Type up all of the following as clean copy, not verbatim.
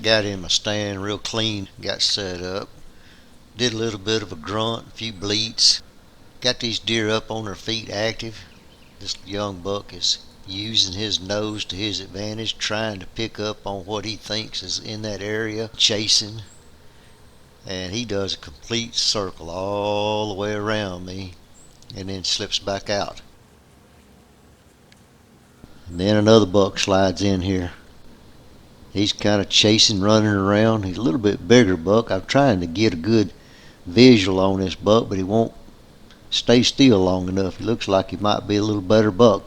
got in my stand real clean, got set up, did a little bit of a grunt, a few bleats, got these deer up on their feet active. This young buck is using his nose to his advantage, trying to pick up on what he thinks is in that area, chasing. And he does a complete circle all the way around me and then slips back out. And then another buck slides in here. He's kind of chasing, running around. He's a little bit bigger buck. I'm trying to get a good visual on this buck, but he won't stay still long enough. He looks like he might be a little better buck.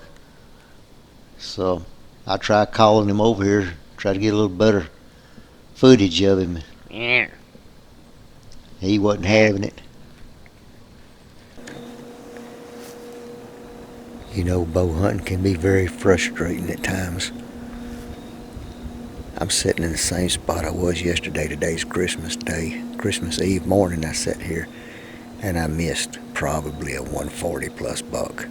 So I try calling him over here, try to get a little better footage of him. He wasn't having it. You know, bow hunting can be very frustrating at times. I'm sitting in the same spot I was yesterday. Today's Christmas Day. Christmas Eve morning I sat here and I missed probably a 140 plus buck.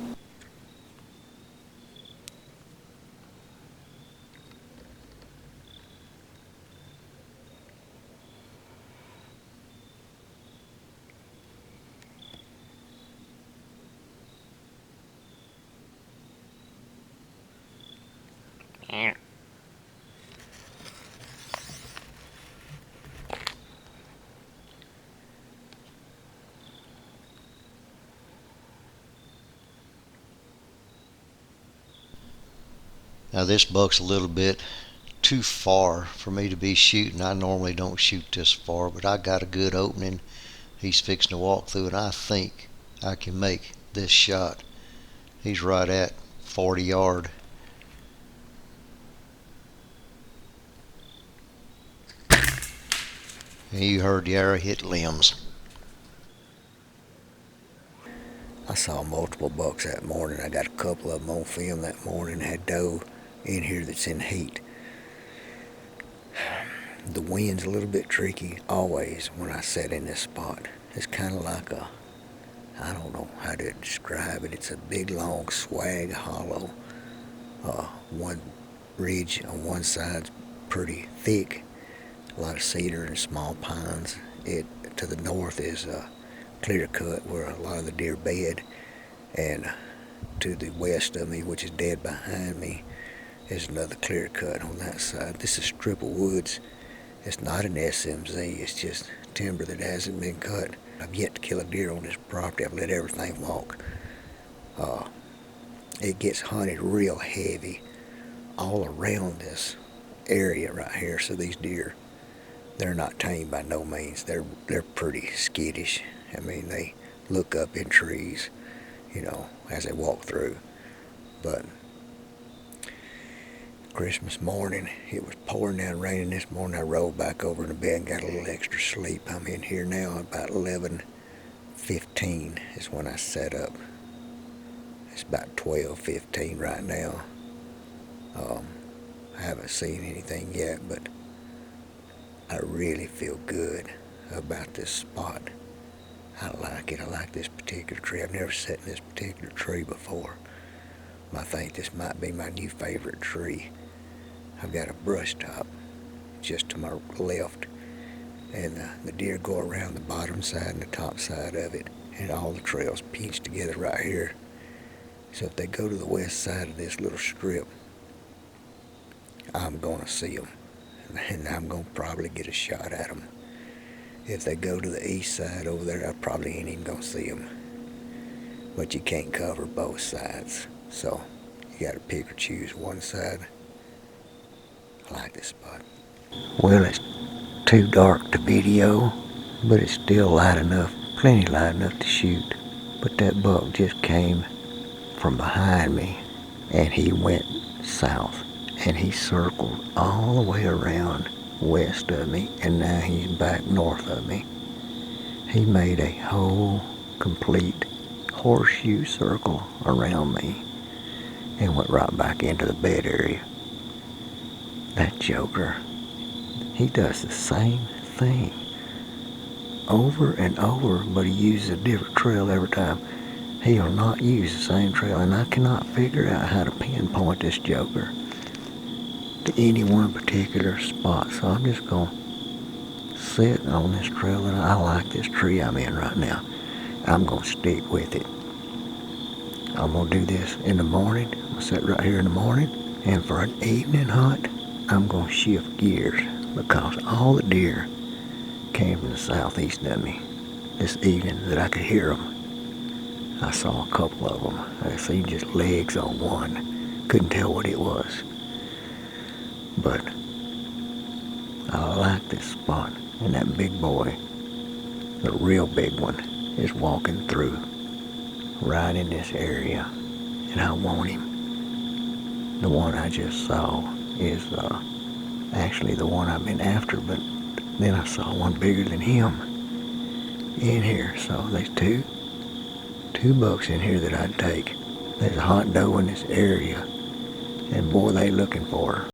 Now this buck's a little bit too far for me to be shooting. I normally don't shoot this far, but I got a good opening. He's fixing to walk through it. I think I can make this shot. He's right at 40 yard. And you heard the arrow hit limbs. I saw multiple bucks that morning. I got a couple of them on film that morning. Had doe in here that's in heat. The wind's a little bit tricky always when I sit in this spot. It's kind of like I don't know how to describe it. It's a big long swag hollow. One ridge on one side's pretty thick. A lot of cedar and small pines. It to the north is a clear cut where a lot of the deer bed, and to the west of me, which is dead behind me, is another clear cut on that side. This is strip of woods. It's not an SMZ, it's just timber that hasn't been cut. I've yet to kill a deer on this property. I've let everything walk. It gets hunted real heavy all around this area right here. So these deer, they're not tamed by no means. They're pretty skittish. I mean, they look up in trees, you know, as they walk through. But Christmas morning, it was pouring down raining this morning. I rolled back over in the bed and got a little extra sleep. I'm in here now about 11:15 is when I set up. It's about 12:15 right now. I haven't seen anything yet, but I really feel good about this spot. I like it. I like this particular tree. I've never sat in this particular tree before. I think this might be my new favorite tree. I've got a brush top just to my left, and the deer go around the bottom side and the top side of it, and all the trails pinch together right here. So if they go to the west side of this little strip, I'm going to see them, and I'm going to probably get a shot at them. If they go to the east side over there, I probably ain't even going to see them. But you can't cover both sides, so you got to pick or choose one side. I like this spot. Well, it's too dark to video, but it's still light enough, plenty light enough to shoot. But that buck just came from behind me, and he went south, and he circled all the way around west of me, and now he's back north of me. He made a whole complete horseshoe circle around me and went right back into the bed area. That joker, he does the same thing over and over, but he uses a different trail every time. He'll not use the same trail, and I cannot figure out how to pinpoint this joker. to any one particular spot. So I'm just going to sit on this trail that I like, this tree I'm in right now. I'm going to stick with it. I'm going to do this in the morning. I'm going to sit right here in the morning. And for an evening hunt, I'm going to shift gears because all the deer came from the southeast of me this evening that I could hear them. I saw a couple of them. I seen just legs on one. Couldn't tell what it was. But I like this spot. And that big boy, the real big one, is walking through right in this area. And I want him. The one I just saw is actually the one I've been after, but then I saw one bigger than him in here. So there's two bucks in here that I'd take. There's a hot doe in this area, and boy, they looking for her.